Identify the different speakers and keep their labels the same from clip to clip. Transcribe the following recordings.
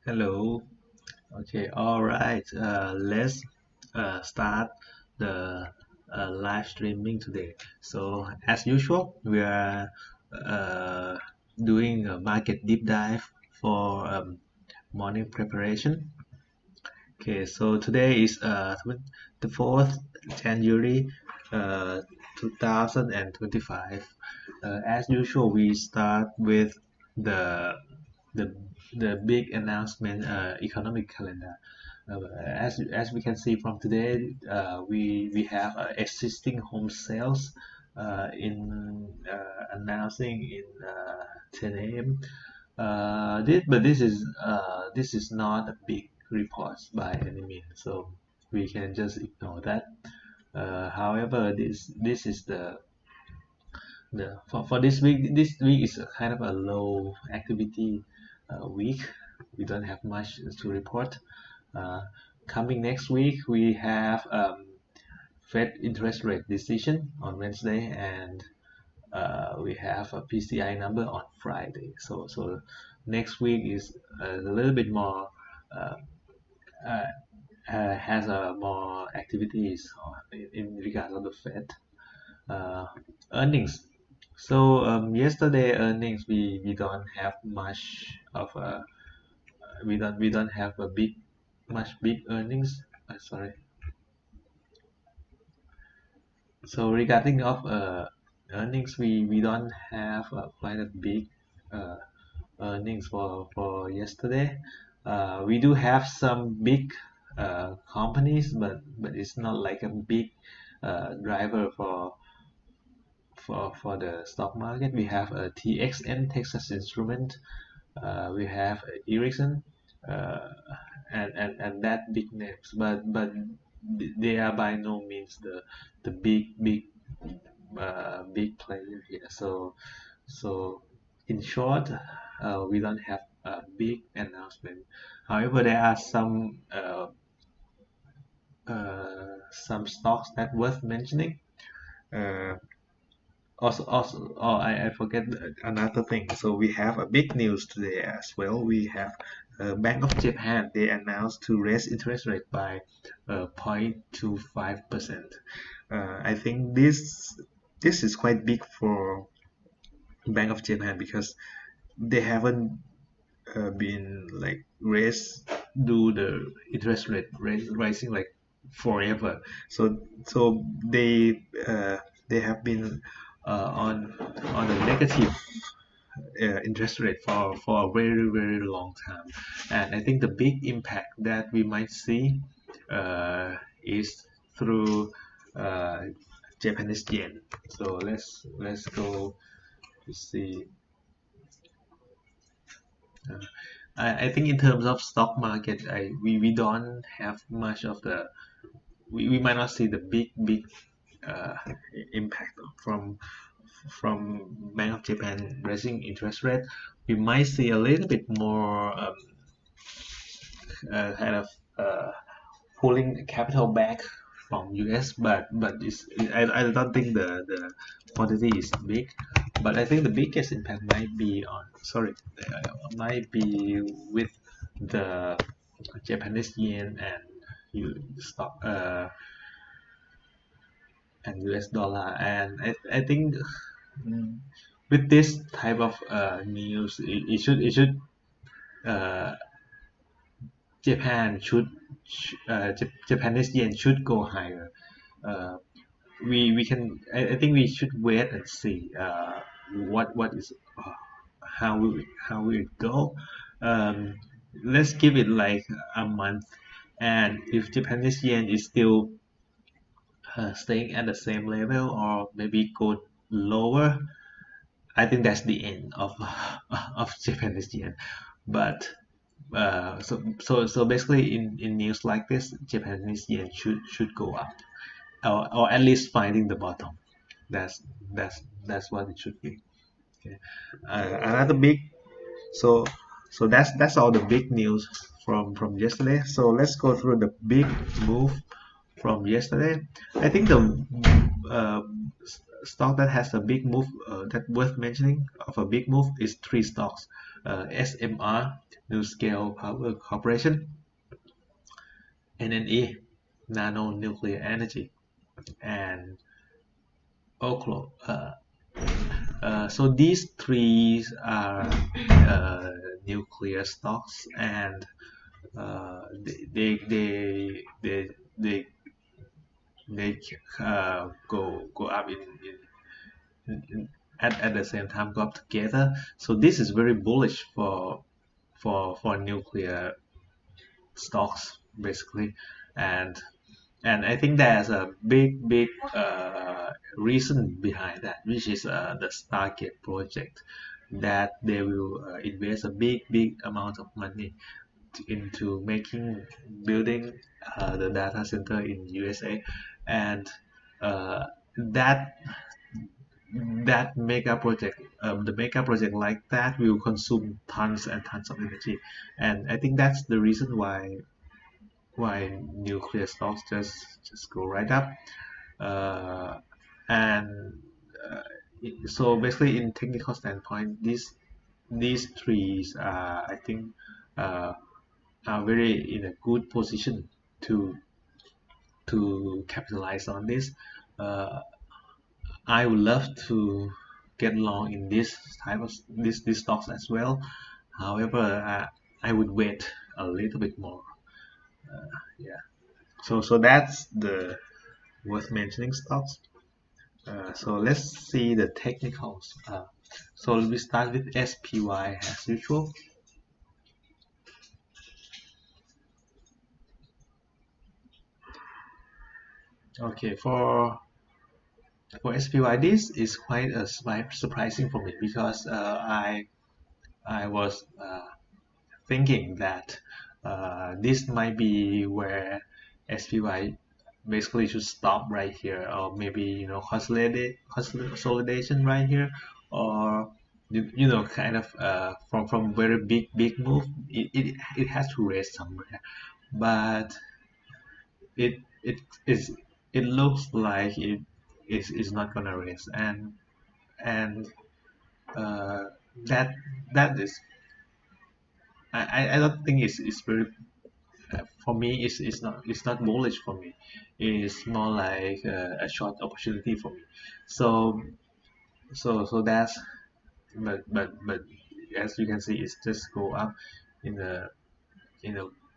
Speaker 1: Hello. Okay. All right. Let's start the live streaming today. So, as usual, we are uh, doing a market deep dive for morning preparation. Okay. So today is the 4th January, uh, 2025. As usual, we start with the the the big announcement economic calendar. As we can see from today, we have existing home sales in announcing in 10 a.m. This is not a big report by any means, so we can just ignore that. However, this is for this week. This week is a kind of a low activity week. We don't have much to report. Uh, Coming next week, we have Fed interest rate decision on Wednesday, and we have a PCI number on Friday. So next week is a little bit more uh, uh, has more activities in regards of the Fed uh, earnings. So yesterday earnings we don't have much of a we don't have a big earnings. Sorry. So regarding of earnings, we don't have quite a big uh, earnings for yesterday. We do have some big companies, but it's not like a big driver for the stock market. We have a TXN Texas Instrument. We have Ericsson, uh, and that big names, but they are by no means the big player here. So in short, we don't have a big announcement. However, there are some stocks that worth mentioning. Uh, I forget another thing. So we have a big news today as well. We have Bank of Japan. They announced to raise interest rate by 0.25%. I think this is quite big for Bank of Japan because they haven't been like do the interest rate rising like forever. So they have been on a negative interest rate for a very long time, and I think the big impact that we might see is through uh, Japanese yen. So let's go to see. Uh, I think in terms of stock market, we don't have much of we might not see the big uh, impact from Bank of Japan raising interest rate. We might see a little bit more kind of pulling capital back from US, but I don't think the quantity is big. But I think the biggest impact might be might be with the Japanese yen and stock and US dollar. And I think mm, with this type of news, it should uh, Japanese yen should go higher. Uh, we can I think we should wait and see what is how will it go. Um, let's give it like a month, and if Japanese yen is still staying at the same level or maybe go lower, I think that's the end of of Japanese yen. But so basically in news like this, Japanese yen should go up, or at least finding the bottom. That's that's what it should be. Okay. Another big so so that's all the big news from yesterday. So let's go through the big move from yesterday. I think the uh, stock that has a big move that worth mentioning of a big move is three stocks: SMR, NuScale Power Corporation, NNE, Nano Nuclear Energy, and Oklo. So these three are nuclear stocks, and they they go up at the same time, go up together. So this is very bullish for nuclear stocks basically, and I think there's a big reason behind that, which is the Stargate project, that they will invest a big amount of money into building the data center in USA, and uh, that mega project, the mega project like that will consume tons and tons of energy, and I think that's the reason why nuclear stocks just go right up, uh, and uh, so basically in technical standpoint, these trees I think uh, are very in a good position to capitalize on this. uh, I would love to get long in this type of these stocks as well. However, I would wait a little bit more. Yeah. So that's the worth mentioning stocks. So let's see the technicals. So we start with SPY as usual. Okay, for SPY, this is quite surprising for me, because I was thinking that this might be where SPY basically should stop right here, or maybe consolidation right here, or kind of from very big move, it has to raise somewhere, but it is it looks like is not gonna raise, and uh, that that is I don't think it's very for me. It's not bullish for me. It's more like a short opportunity for me. So that's, but as you can see, it's just go up in the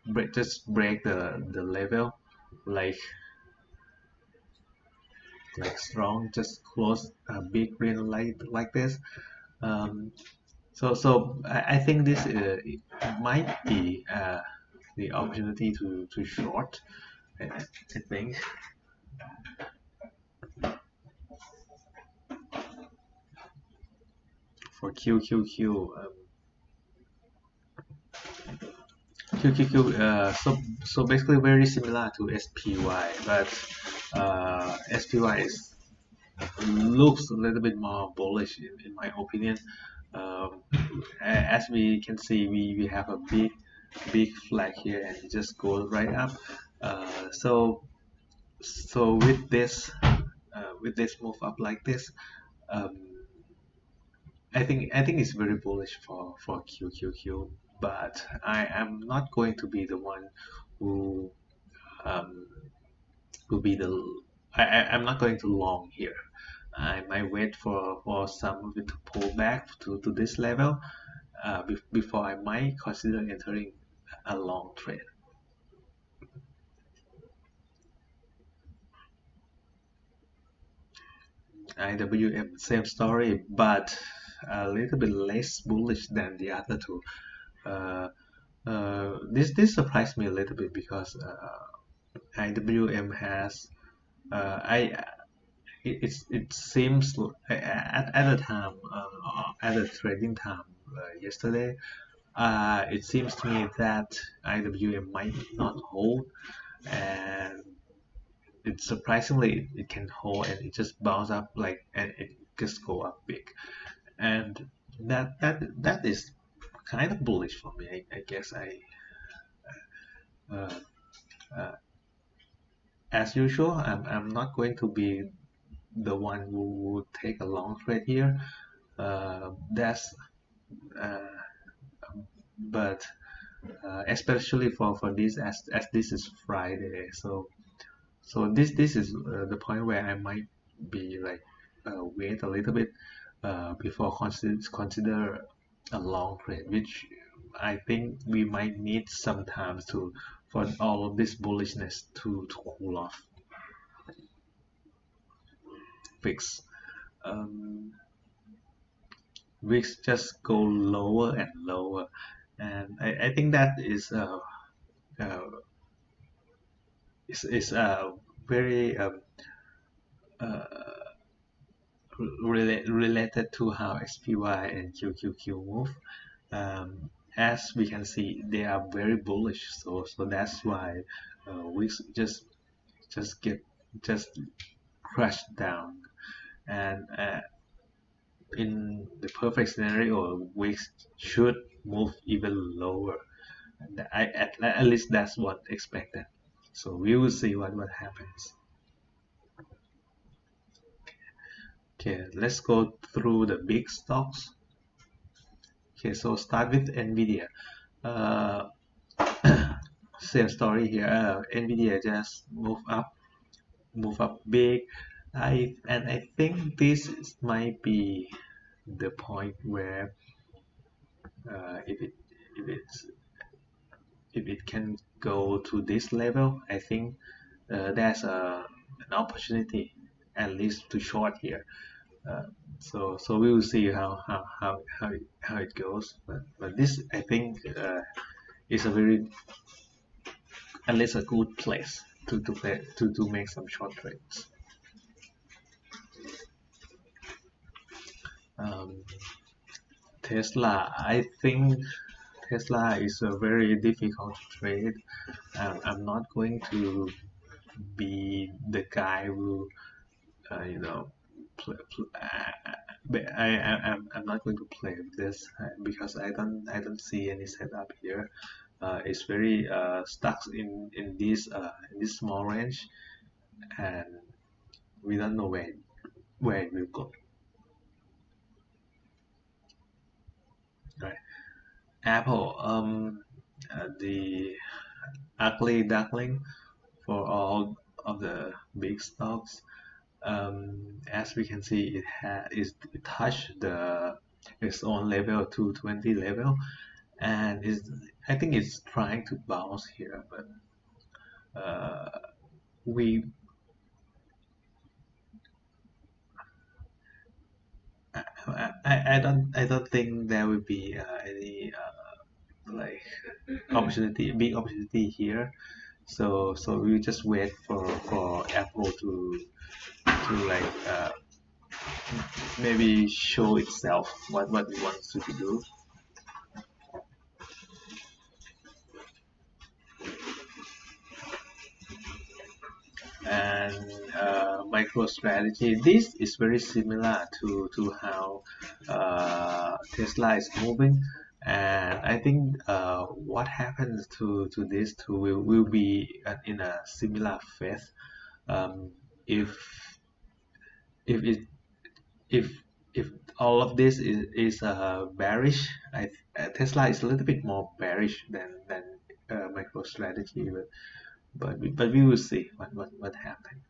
Speaker 1: break the level, like strong, just close a big green light like this. um, so I think this it might be the opportunity to short. I think for QQQ, QQQ. So basically very similar to SPY, but SPY looks a little bit more bullish in my opinion. As we can see, we have a big flag here, and it just goes right up. So with this move up like this, um, I think it's very bullish for QQQ, but I am not going to be the one who um, who be the I'm not going to long here. I might wait for some of it to pull back to this level before I might consider entering a long trade. IWM, same story, but a little bit less bullish than the other two. Uh, this surprised me a little bit, because IWM has I it seems at the time, at the trading time yesterday, it seems to me that IWM might not hold, and it surprisingly it can hold, and it just bounce up, like, and it just go up big, and that is kind of bullish for me. I guess uh, uh, as usual, I'm not going to be the one who would take a long trade here. That's but especially for this, as this is Friday, so this is the point where I might be like wait a little bit before consider a long trade, which I think we might need some time to for all of this bullishness to cool off. Fix. VIX just go lower and lower, and I think that uh, is very uh, related to how SPY and QQQ move. As we can see, they are very bullish, so that's why VIX just get just crashed down, and in the perfect scenario, VIX should move even lower. And at least that's what expected. So we will see what happens. Okay, let's go through the big stocks. Okay, so start with Nvidia. Uh, Same story here. Nvidia just move up big. I think this might be the point where if it's if it can go to this level, I think there's an opportunity at least to short here. So we will see how it goes. But this I think is a very at least a good place to make some short trades. Um, Tesla, I think Tesla is a very difficult trade. I'm not going to be the guy who but I'm not going to play with this because I don't see any setup here. It's very stuck in this small range, and we don't know where it will go. Right. Apple, the ugly duckling for all of the big stocks. As we can see, it touched its own level 220 level, and I think it's trying to bounce here, but we I don't think there will be any like big opportunity here. So we just wait for Apple to like maybe show itself what it wants to do. And MicroStrategy, this is very similar to how Tesla is moving, and I think what happens to these two will be in a similar phase. If if it if if all of this is bearish, Tesla is a little bit more bearish than MicroStrategy, but we will see what happens.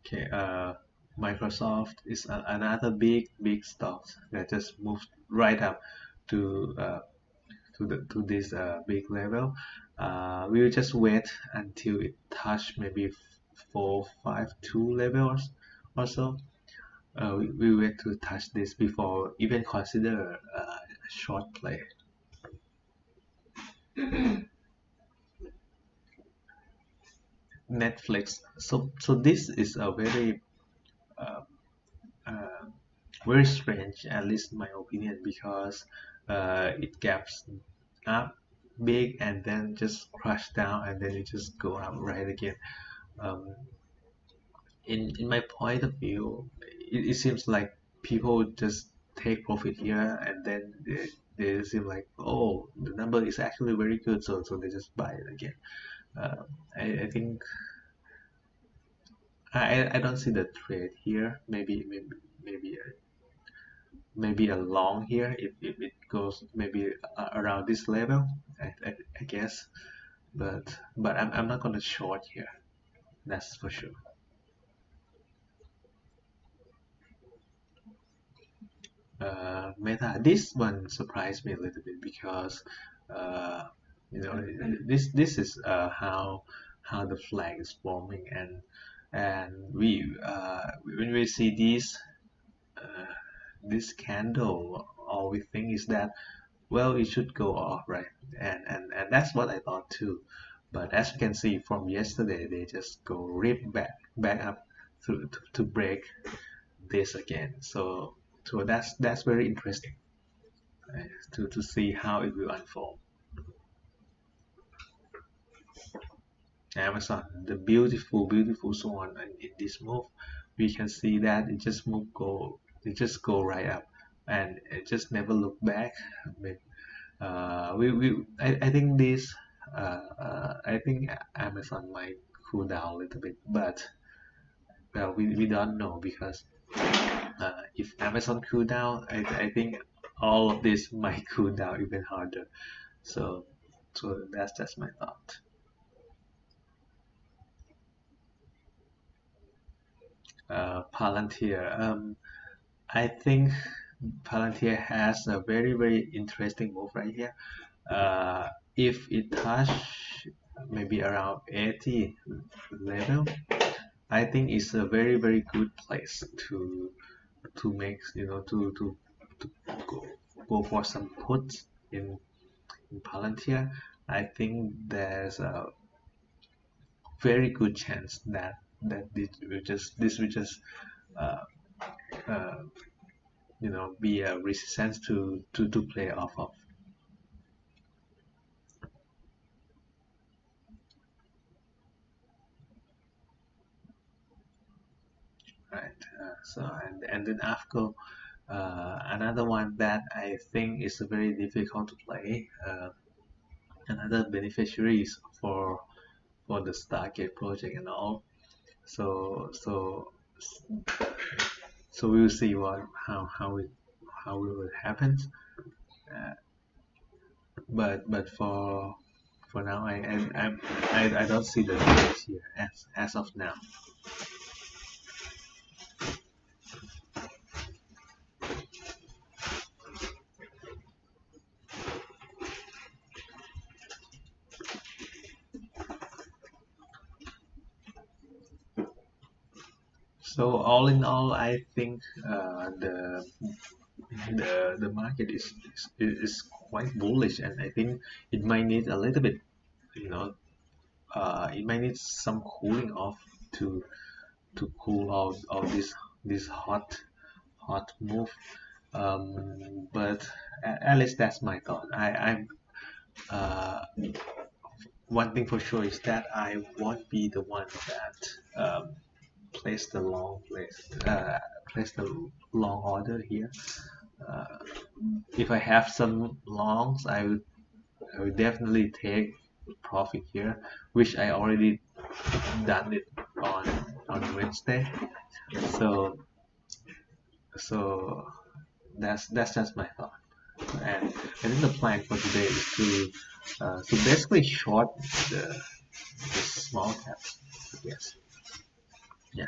Speaker 1: Okay, Microsoft is another big stock that just moved right up to to this big level. We will just wait until it touch maybe 452 levels or so. We wait to touch this before even consider a short play. Netflix. So this is a uh, uh, very strange, at least in my opinion, because it gaps up big and then just crash down and then it just go up right again. Um, in my point of view, it seems like people just take profit here and then they seem like, oh, the number is actually very good, so they just buy it again. uh, I think I don't see the trade here. Maybe maybe a long here if it goes maybe around this level. I guess, but I'm not gonna short here. That's for sure. Meta. This one surprised me a little bit because uh, this is how the flag is forming, and when we see uh, this candle, all we think is that, well, it should go off, right? And that's what I thought too. But as you can see from yesterday, they just go rip back up to break this again. So that's very interesting, right? To see how it will unfold. Amazon, the beautiful swan, and in this move, we can see that it just go right up, and it just never look back. I think I think Amazon might cool down a little bit, but well, we don't know because if Amazon cool down, I think all of this might cool down even harder. So that's just my thought. Palantir. I think Palantir has a very interesting move right here. If it touch maybe around 80 level, I think it's a very good place to make to go for some puts in Palantir. I think there's a very good chance that this will just uh, uh, be a resistance to play off of. Right. And then after another one that I think is very difficult to play. Another beneficiaries for the Stargate project and all. So so we'll see how it will happen. Uh, but for now, I don't see the difference here as of now. So all in all, I think the market is quite bullish, and I think it might need a little bit, you know, it might need some cooling off to cool out all this hot move. But at least that's my thought. I'm one thing for sure is that I won't be the one that place the place the long order here. Uh, if I have some longs, I would definitely take profit here, which I already done it on Wednesday. So so that's just my thought. And I think the plan for today is to basically short the small caps. Yes. Yeah.